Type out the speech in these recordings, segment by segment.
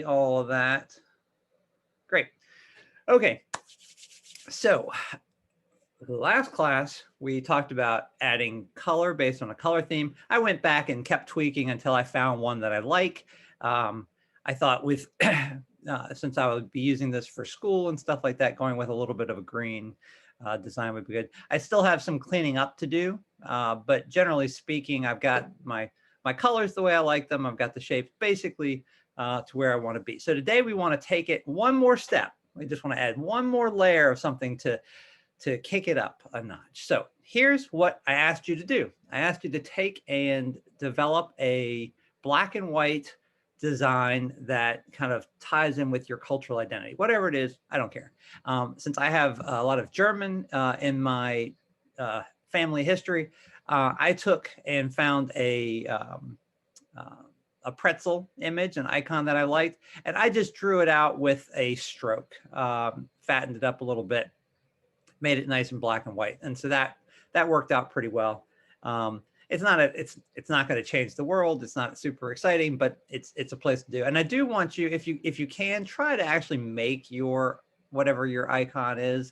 all of that. Great. Okay. So last class, we talked about adding color based on a color theme. I went back and kept tweaking until I found one that I like. I thought with, since I would be using this for school and stuff like that, going with a little bit of a green design would be good. I still have some cleaning up to do, but generally speaking, I've got my colors the way I like them. I've got the shapes basically to where I want to be. So today we want to take it one more step. We just want to add one more layer of something to kick it up a notch. So here's what I asked you to do. I asked you to take and develop a black and white design that kind of ties in with your cultural identity, whatever it is, I don't care. Since I have a lot of German in my family history, I took and found a pretzel image, an icon that I liked, and I just drew it out with a stroke, fattened it up a little bit, made it nice and black and white, and so that worked out pretty well. It's not going to change the world. It's not super exciting, but it's a place to do. And I do want you, if you can, try to actually make your whatever your icon is.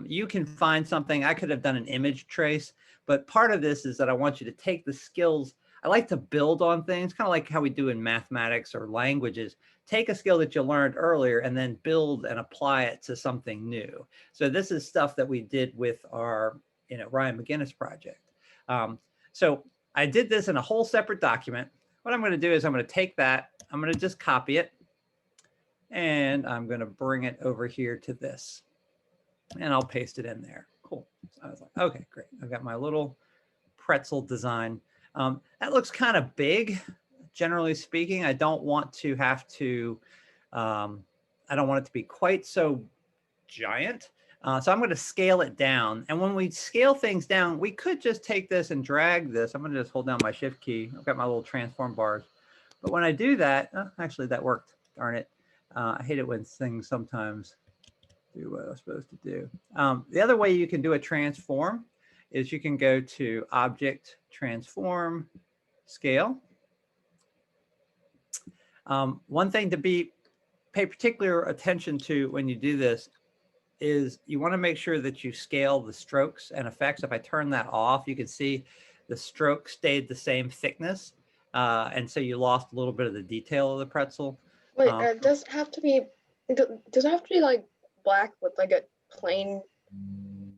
You can find something. I could have done an image trace, but part of this is that I want you to take the skills. I like to build on things, kind of like how we do in mathematics or languages. Take a skill that you learned earlier and then build and apply it to something new. So this is stuff that we did with our Ryan McGinnis project. So I did this in a whole separate document. What I'm going to do is I'm going to take that, I'm going to just copy it, and I'm going to bring it over here to this, and I'll paste it in there. Cool. So I was like, okay, great. I've got my little pretzel design. That looks kind of big. Generally speaking, I don't want to have to, I don't want it to be quite so giant. So I'm going to scale it down. And when we scale things down, we could just take this and drag this. I'm going to just hold down my shift key. I've got my little transform bars. But when I do that, actually that worked, darn it. I hate it when things sometimes do what I was supposed to do. The other way you can do a transform is you can go to Object, Transform, Scale. One thing to pay particular attention to when you do this is you want to make sure that you scale the strokes and effects. If I turn that off, you can see the stroke stayed the same thickness. And so you lost a little bit of the detail of the pretzel. Wait, does it have to be, does it have to be like black with like a plain,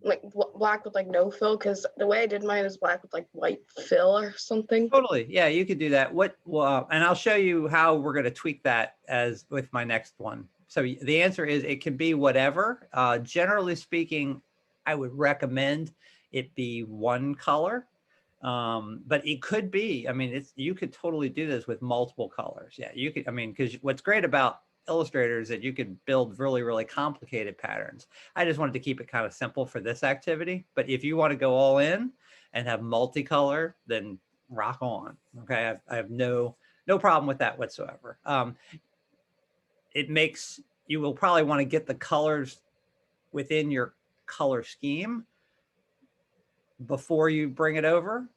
like black with like no fill? Because the way I did mine is black with like white fill or something. Totally. Yeah, you could do that. And I'll show you how we're going to tweak that as with my next one. So the answer is it can be whatever. Generally speaking, I would recommend it be one color, but it could be, I mean, you could totally do this with multiple colors. Yeah, you could, I mean, because what's great about Illustrator is that you could build really, really complicated patterns. I just wanted to keep it kind of simple for this activity. But if you want to go all in and have multicolor, then rock on. Okay, I have no problem with that whatsoever. You will probably want to get the colors within your color scheme before you bring it over.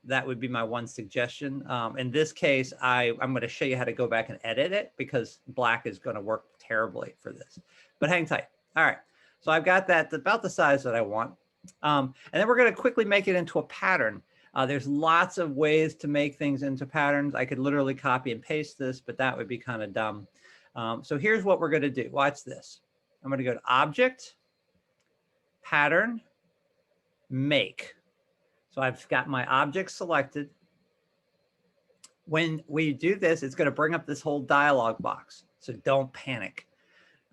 That would be my one suggestion. In this case, I'm going to show you how to go back and edit it because black is going to work terribly for this. But hang tight. All right. So I've got that about the size that I want. And then we're going to quickly make it into a pattern. There's lots of ways to make things into patterns. I could literally copy and paste this, but that would be kind of dumb. So here's what we're going to do. Watch this. I'm going to go to Object, Pattern, Make. So I've got my object selected. When we do this, it's going to bring up this whole dialog box. So don't panic.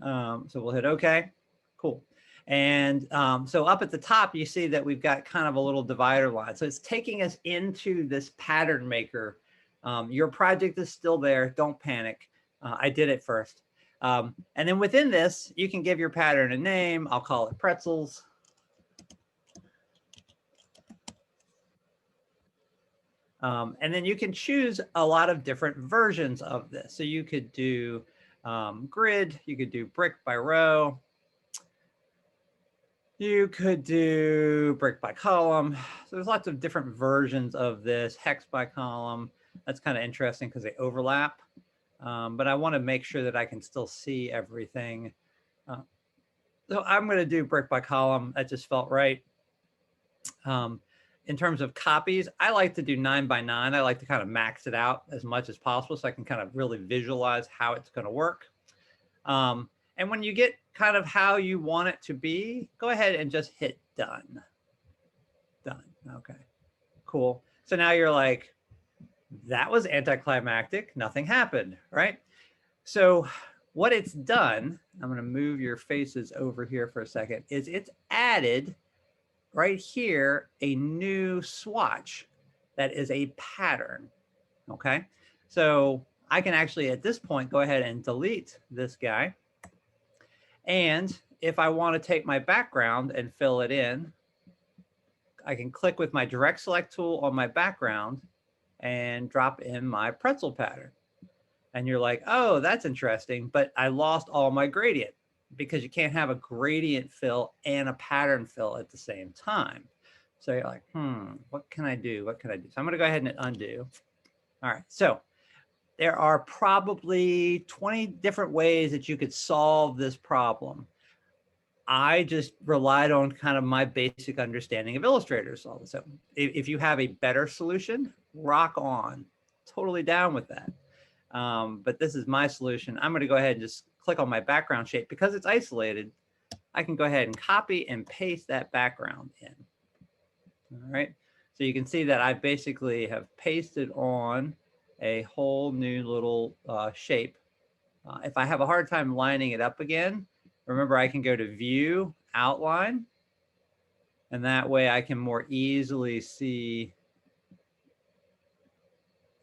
So we'll hit OK. Cool. And so up at the top, you see that we've got kind of a little divider line. So it's taking us into this pattern maker. Your project is still there. Don't panic. I did it first. And then within this, you can give your pattern a name. I'll call it pretzels. And then you can choose a lot of different versions of this. So you could do grid, you could do brick by row, you could do brick by column. So there's lots of different versions of this, hex by column. That's kind of interesting because they overlap. but I want to make sure that I can still see everything. Uh, so I'm going to do brick by column. That just felt right. In terms of copies, I like to do 9 by 9. I like to kind of max it out as much as possible so I can kind of really visualize how it's going to work. And when you get kind of how you want it to be, go ahead and just hit done. Done. Okay, cool. So now you're like, that was anticlimactic. Nothing happened, right? So what it's done, I'm going to move your faces over here for a second, is it's added right here a new swatch that is a pattern. Okay, so I can actually at this point go ahead and delete this guy. And if I want to take my background and fill it in, I can click with my direct select tool on my background and drop in my pretzel pattern. And you're like, oh, that's interesting, but I lost all my gradient, because you can't have a gradient fill and a pattern fill at the same time. So you're like, what can I do? What can I do? So I'm going to go ahead and undo. All right. So there are probably 20 different ways that you could solve this problem. I just relied on kind of my basic understanding of Illustrator. So if you have a better solution, rock on. Totally down with that. But this is my solution. I'm going to go ahead and just click on my background shape. Because it's isolated, I can go ahead and copy and paste that background in. All right. So you can see that I basically have pasted on a whole new little shape. If I have a hard time lining it up again, remember I can go to View, Outline, and that way I can more easily see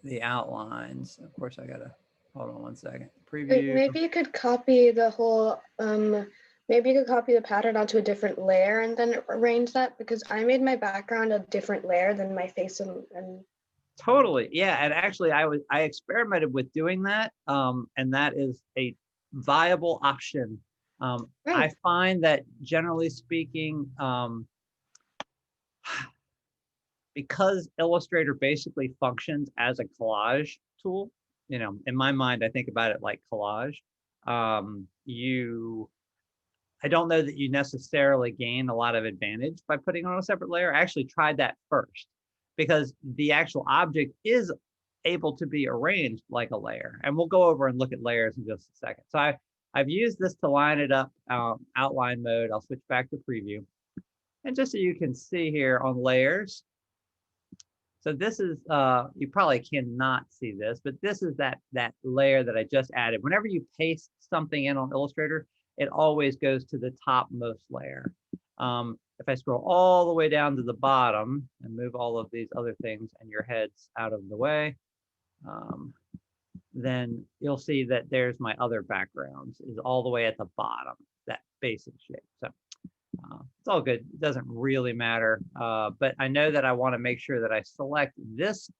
the outlines. Of course, I gotta, hold on one second. Preview. Maybe you could copy the whole, maybe you could copy the pattern onto a different layer and then arrange that, because I made my background a different layer than my face and Totally, yeah. And actually, I experimented with doing that, and that is a viable option. I right. find that generally speaking, because Illustrator basically functions as a collage tool, you know, in my mind, I think about it like collage. I don't know that you necessarily gain a lot of advantage by putting on a separate layer. I actually tried that first, because the actual object is able to be arranged like a layer. And we'll go over and look at layers in just a second. So I've used this to line it up, outline mode. I'll switch back to preview. And just so you can see here on layers. So this is, you probably cannot see this, but this is that layer that I just added. Whenever you paste something in on Illustrator, it always goes to the topmost layer. If I scroll all the way down to the bottom and move all of these other things and your head's out of the way, then you'll see that there's my other backgrounds is all the way at the bottom, that basic shape. So it's all good. It doesn't really matter. But I know that I want to make sure that I select this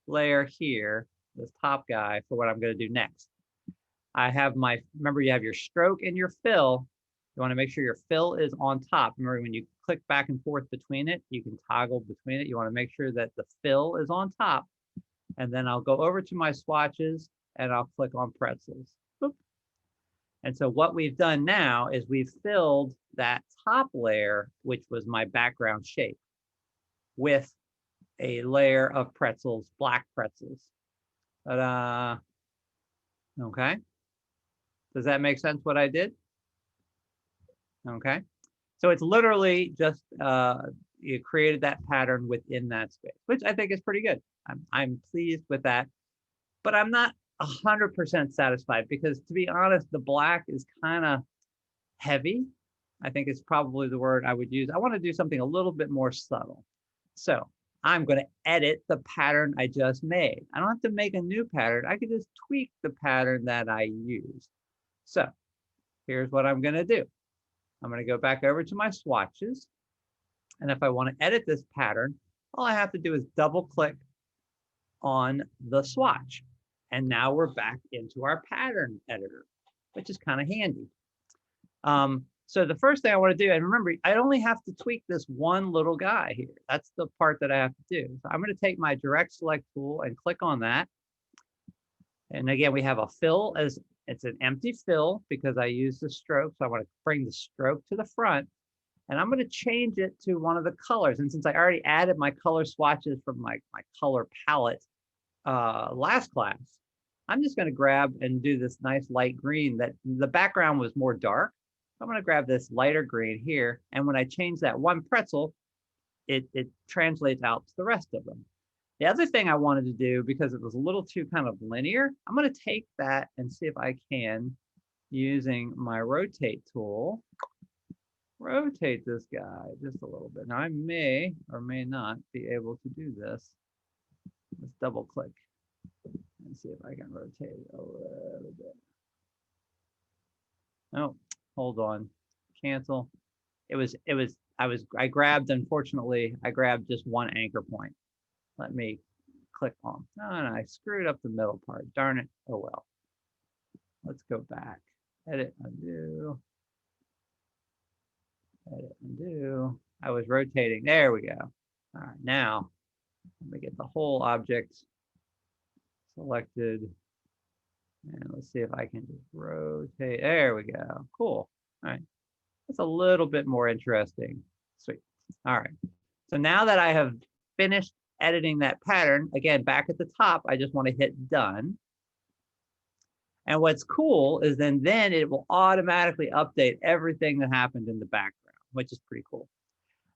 layer here, this top guy, for what I'm going to do next. I have my, remember you have your stroke and your fill. You want to make sure your fill is on top. Remember when you click back and forth between it, you can toggle between it. You want to make sure that the fill is on top. And then I'll go over to my swatches and I'll click on pretzels. Boop. And so what we've done now is we've filled that top layer, which was my background shape, with a layer of pretzels, black pretzels. Ta-da. Okay. Does that make sense what I did? Okay. So it's literally just you created that pattern within that space, which I think is pretty good. I'm pleased with that, but I'm not 100% satisfied, because to be honest, the black is kind of heavy. I think it's probably the word I would use. I want to do something a little bit more subtle. So I'm going to edit the pattern I just made. I don't have to make a new pattern. I can just tweak the pattern that I used. So here's what I'm going to do. I'm going to go back over to my swatches. And if I want to edit this pattern, all I have to do is double click on the swatch. And now we're back into our pattern editor, which is kind of handy. So the first thing I want to do, and remember, I only have to tweak this one little guy here. That's the part that I have to do. So I'm going to take my direct select tool and click on that. And again, we have a fill as it's an empty fill because I use the stroke. So I want to bring the stroke to the front and I'm going to change it to one of the colors. And since I already added my color swatches from my color palette last class, I'm just going to grab and do this nice light green that the background was more dark. I'm going to grab this lighter green here. And when I change that one pretzel, it translates out to the rest of them. The other thing I wanted to do, because it was a little too kind of linear, I'm going to take that and see if I can, using my rotate tool, rotate this guy just a little bit. Now I may or may not be able to do this. Let's double click and see if I can rotate it a little bit. Oh, hold on, cancel. I grabbed, unfortunately, I grabbed just one anchor point. Let me click on. No, I screwed up the middle part. Darn it. Oh well. Let's go back. Edit, undo. Edit, undo. I was rotating. There we go. All right, now let me get the whole object selected. And let's see if I can just rotate. There we go. Cool. All right. That's a little bit more interesting. Sweet. All right. So now that I have finished editing that pattern, again, back at the top, I just want to hit done. And what's cool is then it will automatically update everything that happened in the background, which is pretty cool.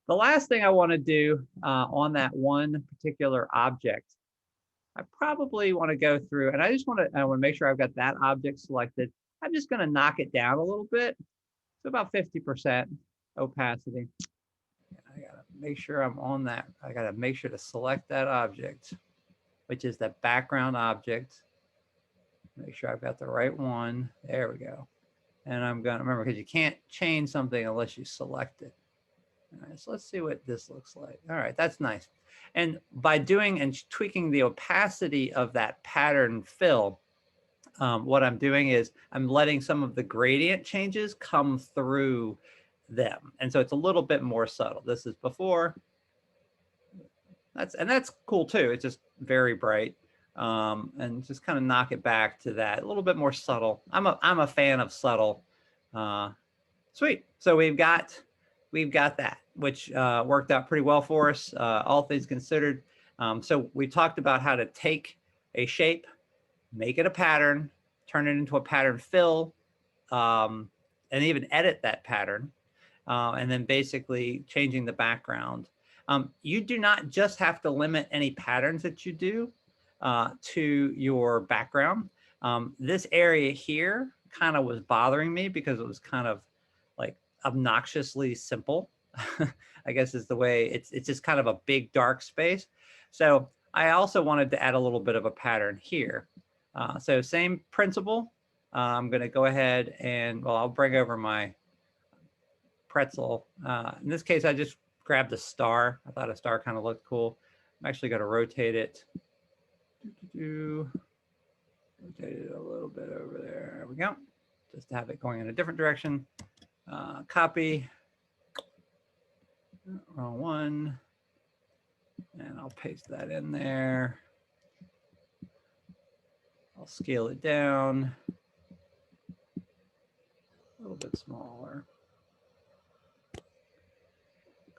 The last thing I want to do on that one particular object, I probably want to go through, and I want to make sure I've got that object selected. I'm just going to knock it down a little bit. So about 50% opacity. I gotta make sure I'm on that. I gotta make sure to select that object, which is the background object. Make sure I've got the right one. There we go. And I'm gonna remember, because you can't change something unless you select it. All right, so let's see what this looks like. All right, that's nice. And by doing and tweaking the opacity of that pattern fill, what I'm doing is I'm letting some of the gradient changes come through them. And so it's a little bit more subtle. This is before. That's cool too. It's just very bright. And just kind of knock it back to that a little bit more subtle. I'm a fan of subtle. Sweet. So we've got that, which worked out pretty well for us, all things considered. So we talked about how to take a shape, make it a pattern, turn it into a pattern fill, and even edit that pattern, and then basically changing the background. You do not just have to limit any patterns that you do to your background. This area here kind of was bothering me because it was kind of like obnoxiously simple, I guess is the way it's just kind of a big dark space. So I also wanted to add a little bit of a pattern here. So same principle. I'm going to go ahead and, well, I'll bring over my pretzel. In this case, I just grabbed a star. I thought a star kind of looked cool. I'm actually going to rotate it. Rotate it a little bit over there. There we go. Just to have it going in a different direction. Copy. Wrong one. And I'll paste that in there. I'll scale it down a little bit smaller.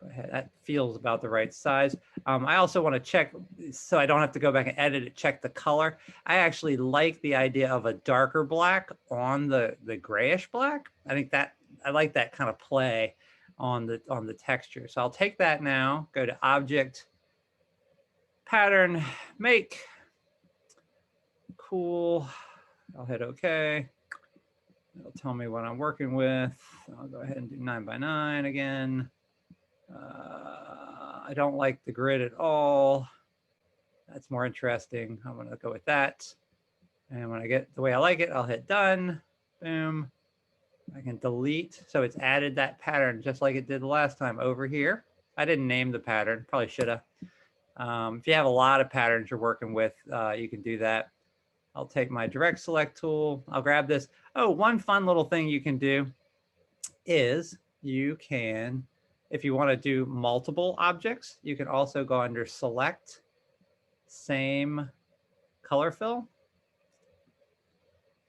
Go ahead. That feels about the right size. I also want to check, so I don't have to go back and edit it, check the color. I actually like the idea of a darker black on the grayish black. I think that I like that kind of play on the texture. So I'll take that now, go to Object, Pattern, Make. Cool. I'll hit OK. It'll tell me what I'm working with. I'll go ahead and do 9x9 again. I don't like the grid at all. That's more interesting. I'm going to go with that. And when I get the way I like it, I'll hit done. Boom. I can delete. So it's added that pattern just like it did the last time over here. I didn't name the pattern. Probably should have. If you have a lot of patterns you're working with, you can do that. I'll take my direct select tool. I'll grab this. Oh, one fun little thing you can do is you can, if you want to do multiple objects, you can also go under select, same color fill.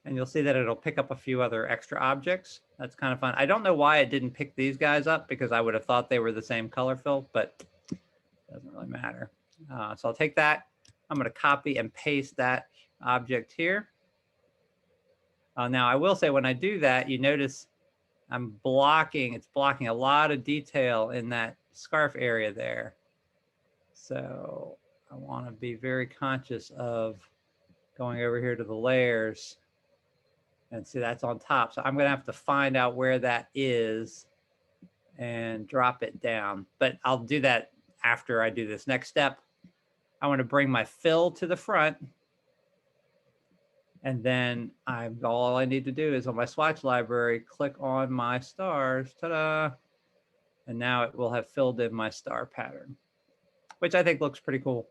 and you'll see that it'll pick up a few other extra objects. That's kind of fun. I don't know why it didn't pick these guys up, because I would have thought they were the same color fill, but it doesn't really matter. So I'll take that. I'm going to copy and paste that object here. Now I will say, when I do that, you notice I'm blocking, it's blocking a lot of detail in that scarf area there. So I want to be very conscious of going over here to the layers, and see that's on top. So I'm going to have to find out where that is and drop it down. But I'll do that after I do this next step. I want to bring my fill to the front. And then all I need to do is, on my swatch library, click on my stars, ta-da. And now it will have filled in my star pattern, which I think looks pretty cool.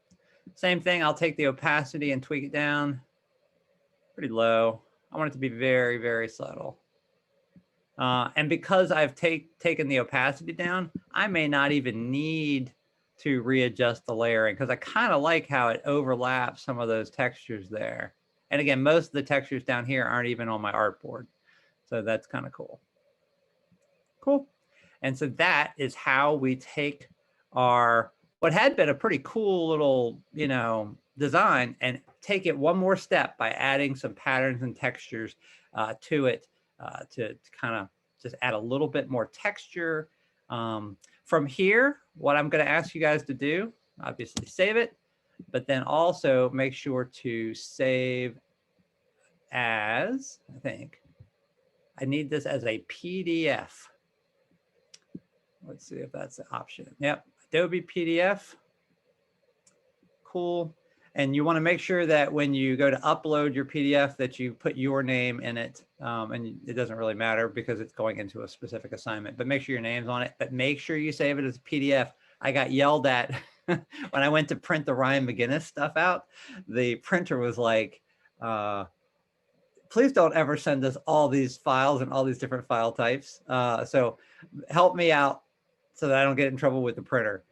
Same thing, I'll take the opacity and tweak it down pretty low. I want it to be very, very subtle. And because I've taken the opacity down, I may not even need to readjust the layering, because I kind of like how it overlaps some of those textures there. And again, most of the textures down here aren't even on my artboard. So that's kind of cool. Cool. And so that is how we take our, what had been a pretty cool little, design, and take it one more step by adding some patterns and textures to it to kind of just add a little bit more texture. From here, what I'm going to ask you guys to do, obviously save it, but then also make sure to save as, I need this as a PDF. Let's see if that's the option. Yep, Adobe PDF. Cool. And you want to make sure that when you go to upload your PDF that you put your name in it. And it doesn't really matter because it's going into a specific assignment, but make sure your name's on it, but make sure you save it as a PDF. I got yelled at when I went to print the Ryan McGinnis stuff out. The printer was like, please don't ever send us all these files and all these different file types. So help me out so that I don't get in trouble with the printer.